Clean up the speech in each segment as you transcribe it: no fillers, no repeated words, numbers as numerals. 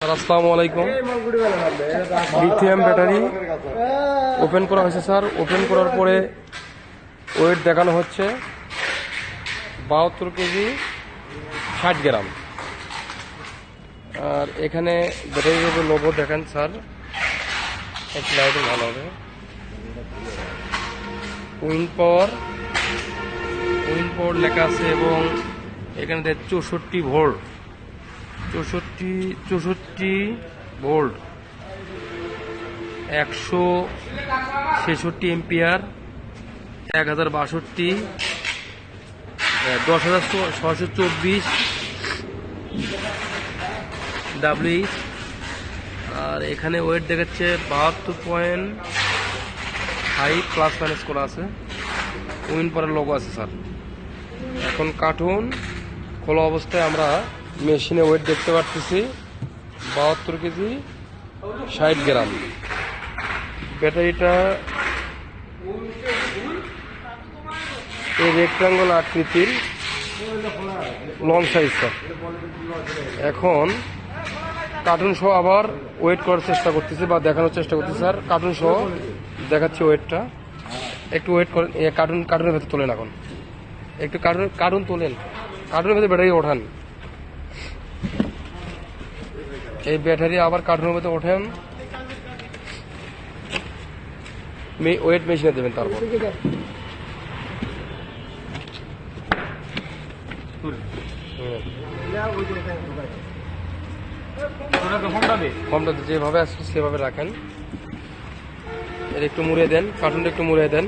Sir আসসালামু আলাইকুম। Lithium battery open করা হয়েছে স্যার। ওপেন করার পরে ওয়েট দেখানো হচ্ছে 72 কেজি 60 গ্রাম। আর এখানে ব্যাটারির লোগো দেখেন স্যার, একটু লাইটে ভালো হবে। উইন্ড পাওয়ার লেখা আছে এবং এখানে 64 ভোল্ট, 64 ভোল্ট, 166 এম্পিয়ার, 1062, 10,624 ডাব্লিউএইচ। আর এখানে ওয়েট দেখাচ্ছে 72.5 প্লাস মাইনাস করা আছে। উইন পরের লোগো আছে স্যার। এখন কার্টুন খোলা অবস্থায় আমরা মেশিনে ওয়েট দেখতে পাচ্ছি 72 কেজি 60 গ্রাম। ব্যাটারিটা এই রেক্টাঙ্গল আকৃতির লং সাইজ স্যার। এখন কার্টুন সহ আবার ওয়েট করার চেষ্টা করতেছি বা দেখানোর চেষ্টা করতেছি স্যার। কার্টুন সহ দেখাচ্ছি ওয়েটটা। একটু ওয়েট করেন। কার্টুনের ভেতর তোলেন, এখন একটু কার্টুন তোলেন, কার্টুনের ভেতর ব্যাটারি ওঠান। এই ব্যাটারি আবার কার্টুনের ভেতর ওঠেন, ওয়েট মেশিনে দেবেন। তারপর ফর্মটা যেভাবে আসছে সেভাবে রাখেন। এর একটু মুড়িয়ে দেন, কার্টুনটা একটু মুড়িয়ে দেন।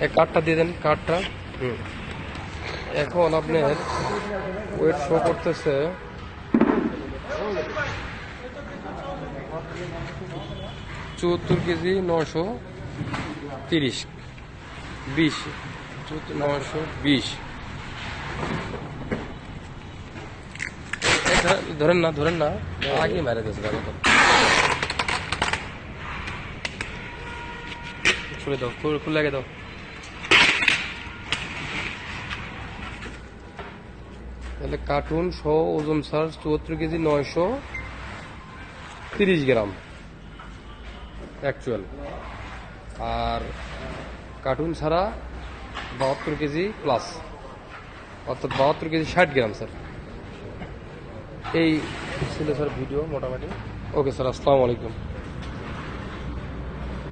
এই কার্ডটা দিয়ে দেন, কার্ডটা। এখন আপনার ওয়েট শো করতেছে 74 কেজি 930 20 920। ধরেন না আগে মেরে দিয়েছে দাদা। খুলে দাও, খুলে দাও। তাহলে কার্টুন সহ ওজন স্যার 74 কেজি 930 গ্রাম অ্যাকচুয়াল। আর কার্টুন ছাড়া 72 কেজি প্লাস, অর্থাৎ 72 কেজি 60 গ্রাম স্যার। এই ছিল স্যার ভিডিও মোটামুটি। ওকে স্যার, আসসালামু আলাইকুম।